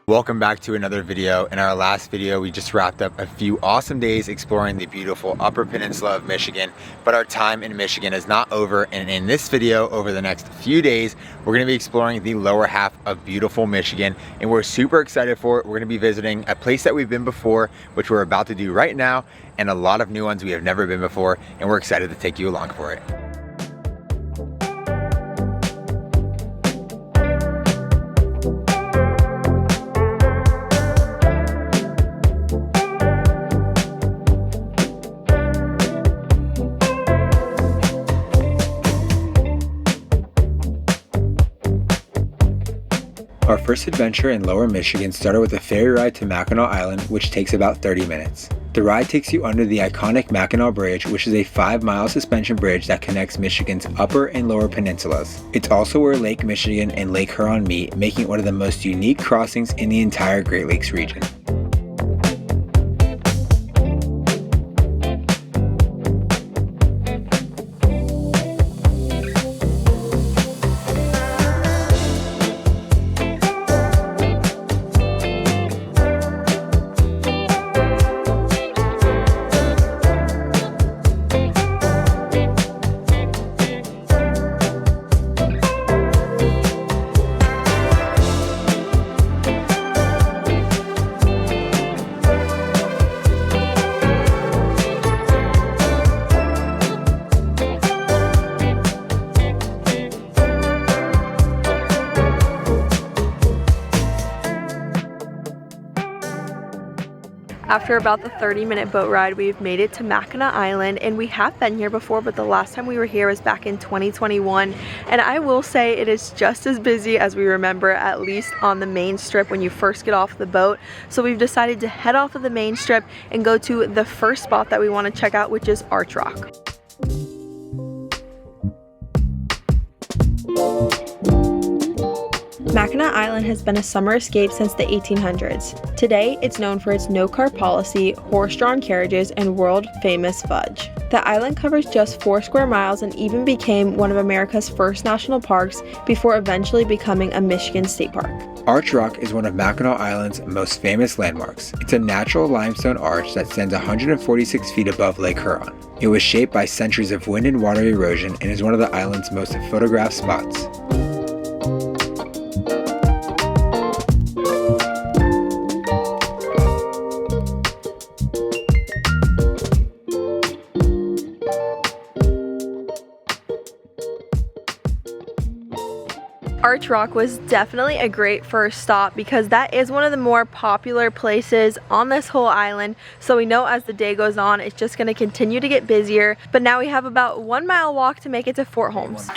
Welcome back to another video. In our last video, we just wrapped up a few awesome days exploring the beautiful Upper Peninsula of Michigan, but our time in Michigan is not over. And in this video, over the next few days, we're gonna be exploring the lower half of beautiful Michigan, and we're super excited for it. We're gonna be visiting a place that we've been before, which we're about to do right now, and a lot of new ones we have never been before, and we're excited to take you along for it. Our first adventure in Lower Michigan started with a ferry ride to Mackinac Island, which takes about 30 minutes. The ride takes you under the iconic Mackinac Bridge, which is a 5-mile suspension bridge that connects Michigan's upper and lower peninsulas. It's also where Lake Michigan and Lake Huron meet, making it one of the most unique crossings in the entire Great Lakes region. After about the 30-minute boat ride, we've made it to Mackinac Island, and we have been here before, but the last time we were here was back in 2021, and I will say it is just as busy as we remember, at least on the main strip when you first get off the boat. So we've decided to head off of the main strip and go to the first spot that we want to check out, which is Arch Rock. Mackinac Island has been a summer escape since the 1800s. Today, it's known for its no-car policy, horse-drawn carriages, and world-famous fudge. The island covers just 4 square miles and even became one of America's first national parks before eventually becoming a Michigan state park. Arch Rock is one of Mackinac Island's most famous landmarks. It's a natural limestone arch that stands 146 feet above Lake Huron. It was shaped by centuries of wind and water erosion and is one of the island's most photographed spots. Arch Rock was definitely a great first stop because that is one of the more popular places on this whole island. So we know as the day goes on, it's just going to continue to get busier. But now we have about 1 mile walk to make it to Fort Holmes.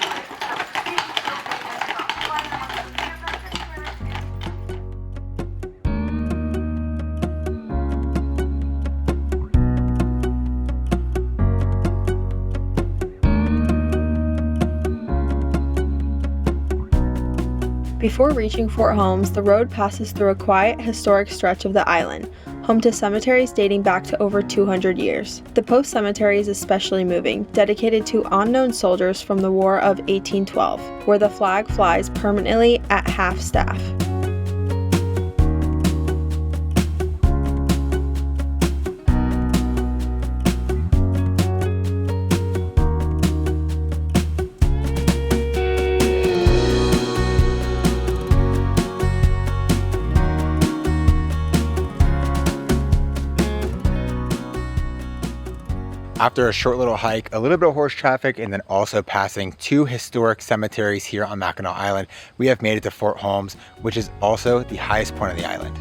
Before reaching Fort Holmes, the road passes through a quiet, historic stretch of the island, home to cemeteries dating back to over 200 years. The Post Cemetery is especially moving, dedicated to unknown soldiers from the War of 1812, where the flag flies permanently at half-staff. After a short little hike, a little bit of horse traffic, and then also passing 2 historic cemeteries here on Mackinac Island, we have made it to Fort Holmes, which is also the highest point on the island.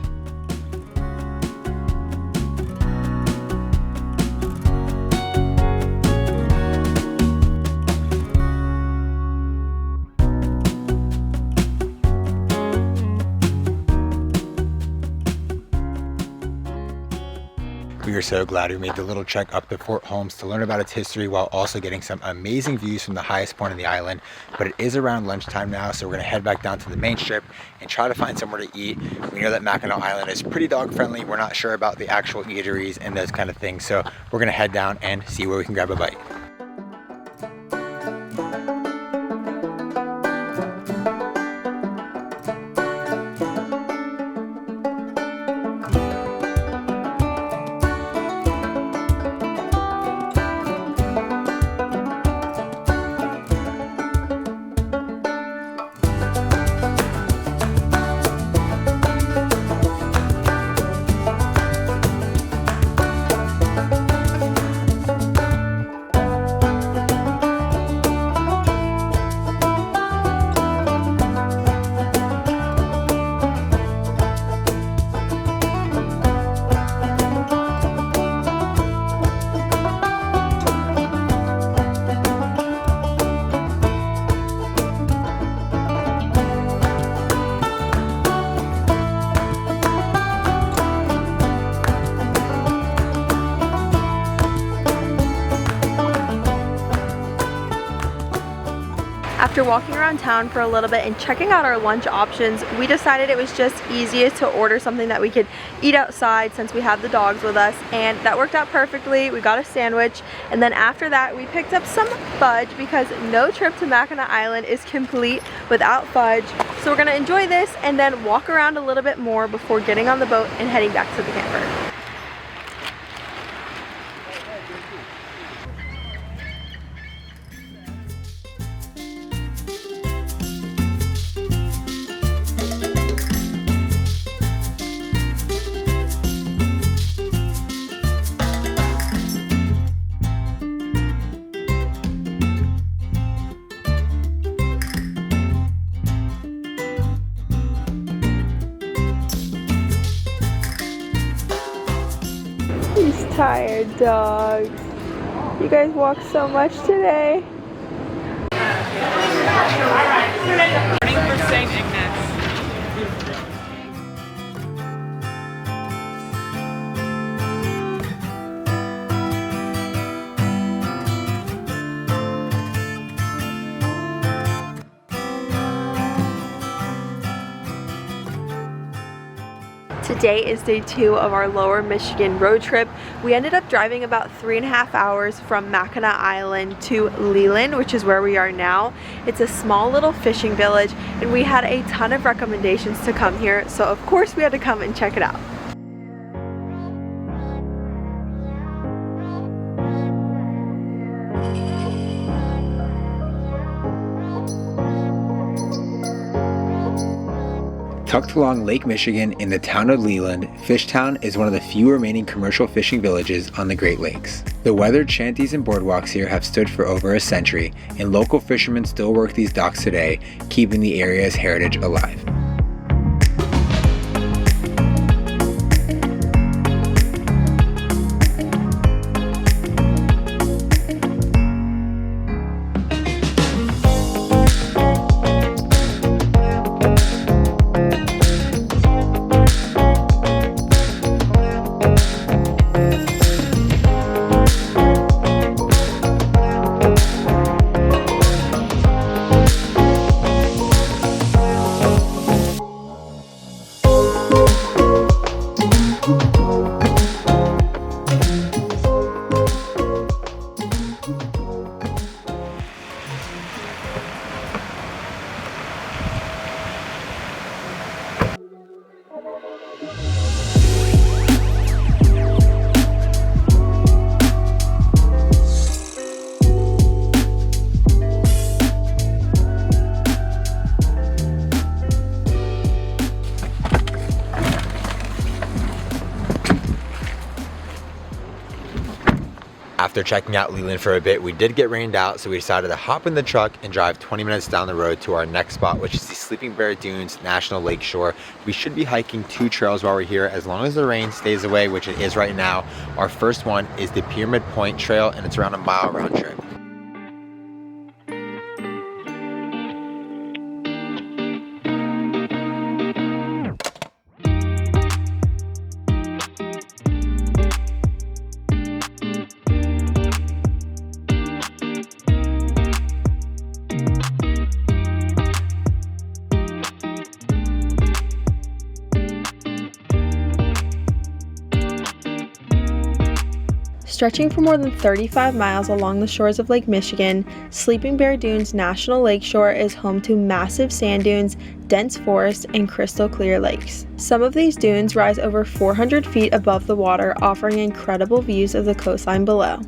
We are so glad we made the little trek up to Fort Holmes to learn about its history while also getting some amazing views from the highest point of the island. But it is around lunchtime now, so we're going to head back down to the main strip and try to find somewhere to eat. We know that Mackinac Island is pretty dog friendly. We're not sure about the actual eateries and those kind of things, so we're going to head down and see where we can grab a bite. After walking around town for a little bit and checking out our lunch options, we decided it was just easiest to order something that we could eat outside since we have the dogs with us, and that worked out perfectly. We got a sandwich, and then after that we picked up some fudge because no trip to Mackinac Island is complete without fudge. So we're gonna enjoy this and then walk around a little bit more before getting on the boat and heading back to the camper. These tired dogs. You guys walked so much today. Running for St. Ignace. Today is day 2 of our Lower Michigan road trip. We ended up driving about 3.5 hours from Mackinac Island to Leland, which is where we are now. It's a small little fishing village, and we had a ton of recommendations to come here, so of course we had to come and check it out. Tucked along Lake Michigan in the town of Leland, Fishtown is one of the few remaining commercial fishing villages on the Great Lakes. The weathered shanties and boardwalks here have stood for over a century, and local fishermen still work these docks today, keeping the area's heritage alive. After checking out Leland for a bit, we did get rained out, so we decided to hop in the truck and drive 20 minutes down the road to our next spot, which is the Sleeping Bear Dunes National Lakeshore. We should be hiking 2 trails while we're here, as long as the rain stays away, which it is right now. Our first one is the Pyramid Point Trail, and it's around a mile round trip. Stretching for more than 35 miles along the shores of Lake Michigan, Sleeping Bear Dunes National Lakeshore is home to massive sand dunes, dense forests, and crystal clear lakes. Some of these dunes rise over 400 feet above the water, offering incredible views of the coastline below.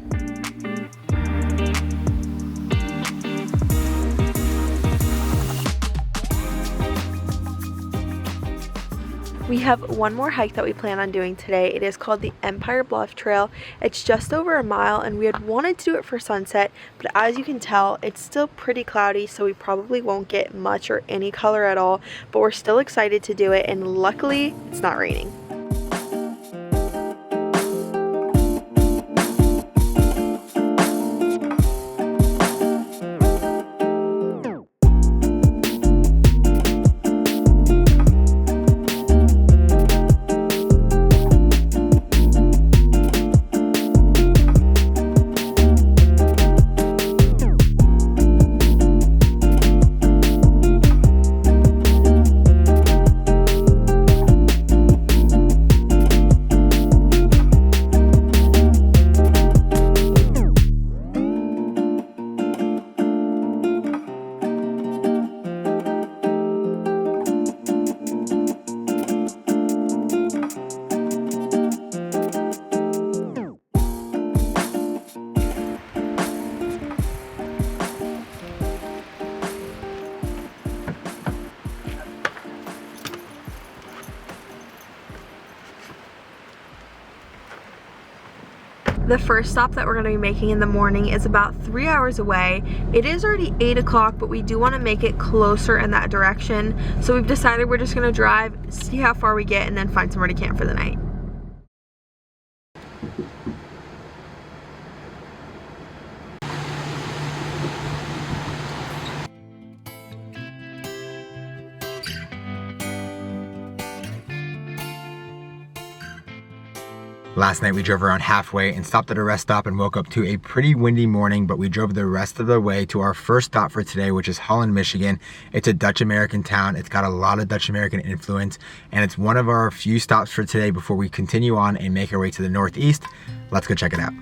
We have one more hike that we plan on doing today. It is called the Empire Bluff Trail. It's just over a mile, and we had wanted to do it for sunset, but as you can tell, it's still pretty cloudy, so we probably won't get much or any color at all, but we're still excited to do it, and luckily it's not raining. The first stop that we're going to be making in the morning is about 3 hours away. It is already 8 o'clock, but we do want to make it closer in that direction. So we've decided we're just going to drive, see how far we get, and then find somewhere to camp for the night. Last night we drove around halfway and stopped at a rest stop and woke up to a pretty windy morning, but we drove the rest of the way to our first stop for today, which is Holland, Michigan. It's a Dutch American town. It's got a lot of Dutch American influence, and it's one of our few stops for today before we continue on and make our way to the northeast. Let's go check it out.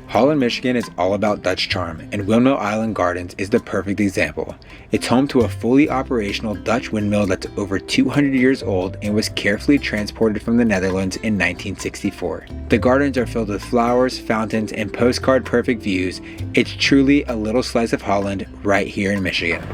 Holland, Michigan is all about Dutch charm, and Windmill Island Gardens is the perfect example. It's home to a fully operational Dutch windmill that's over 200 years old and was carefully transported from the Netherlands in 1964. The gardens are filled with flowers, fountains, and postcard perfect views. It's truly a little slice of Holland right here in Michigan.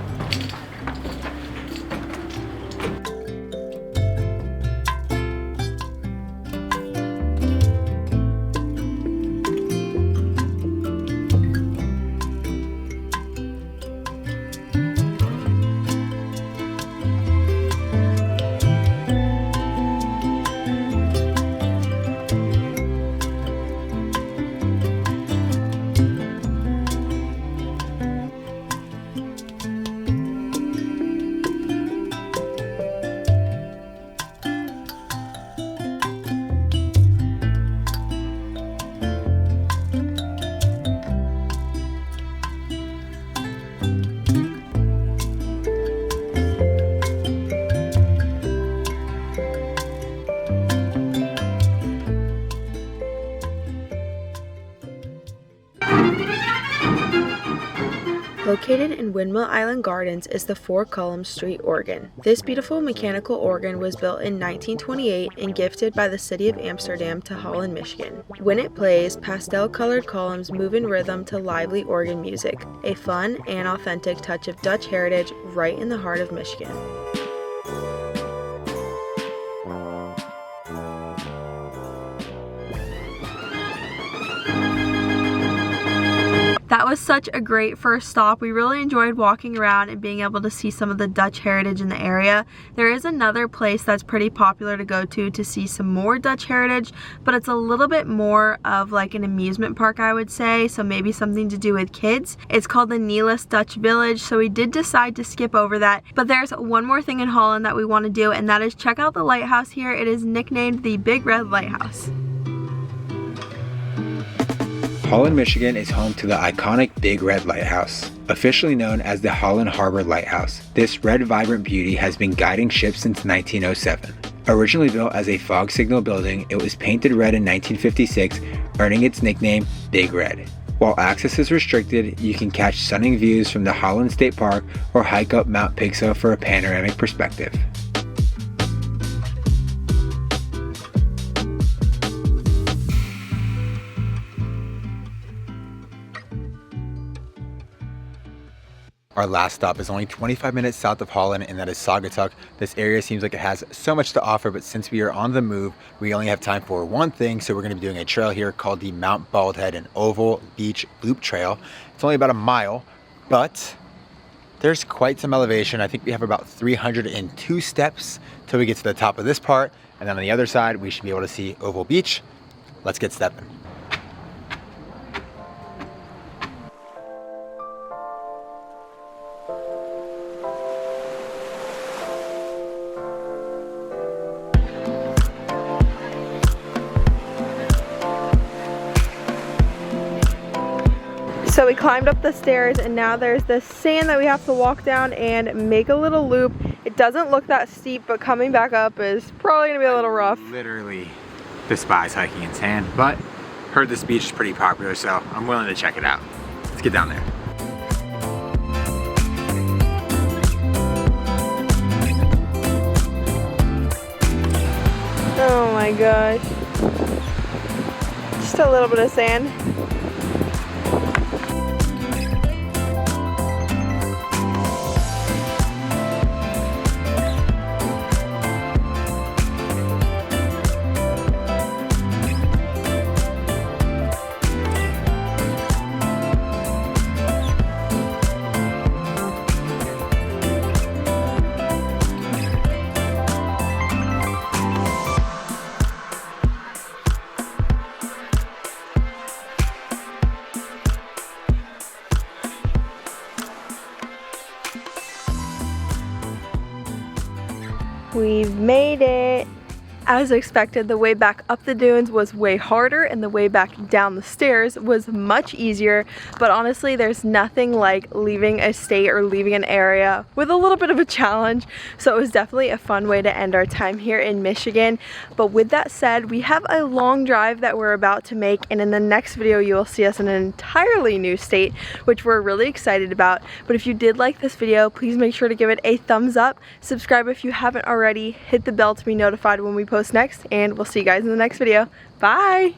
Located in Windmill Island Gardens is the 4-column street organ. This beautiful mechanical organ was built in 1928 and gifted by the city of Amsterdam to Holland, Michigan. When it plays, pastel-colored columns move in rhythm to lively organ music, a fun and authentic touch of Dutch heritage right in the heart of Michigan. That was such a great first stop. We really enjoyed walking around and being able to see some of the Dutch heritage in the area. There is another place that's pretty popular to go to see some more Dutch heritage, but it's a little bit more of like an amusement park, I would say, so maybe something to do with kids. It's called the Neelis Dutch Village, so we did decide to skip over that. But there's one more thing in Holland that we want to do, and that is check out the lighthouse here. It is nicknamed the Big Red Lighthouse. Holland, Michigan is home to the iconic Big Red Lighthouse, officially known as the Holland Harbor Lighthouse. This red vibrant beauty has been guiding ships since 1907. Originally built as a fog signal building, it was painted red in 1956, earning its nickname Big Red. While access is restricted, you can catch stunning views from the Holland State Park or hike up Mount Pigso for a panoramic perspective. Our last stop is only 25 minutes south of Holland, and that is Saugatuck. This area seems like it has so much to offer, but since we are on the move, we only have time for one thing, so we're going to be doing a trail here called the Mount Baldhead and Oval Beach Loop Trail. It's only about a mile, but there's quite some elevation. I think we have about 302 steps till we get to the top of this part, and then on the other side, we should be able to see Oval Beach. Let's get stepping. So we climbed up the stairs, and now there's this sand that we have to walk down and make a little loop. It doesn't look that steep, but coming back up is probably gonna be a little rough. Literally despise hiking in sand, but heard this beach is pretty popular, so I'm willing to check it out. Let's get down there. my gosh. Just a little bit of sand. We've made it. As expected, the way back up the dunes was way harder and the way back down the stairs was much easier, but honestly there's nothing like leaving a state or leaving an area with a little bit of a challenge, so it was definitely a fun way to end our time here in Michigan. But with that said, we have a long drive that we're about to make, and in the next video you will see us in an entirely new state, which we're really excited about. But if you did like this video, please make sure to give it a thumbs up, subscribe if you haven't already, hit the bell to be notified when we post next, and we'll see you guys in the next video. Bye!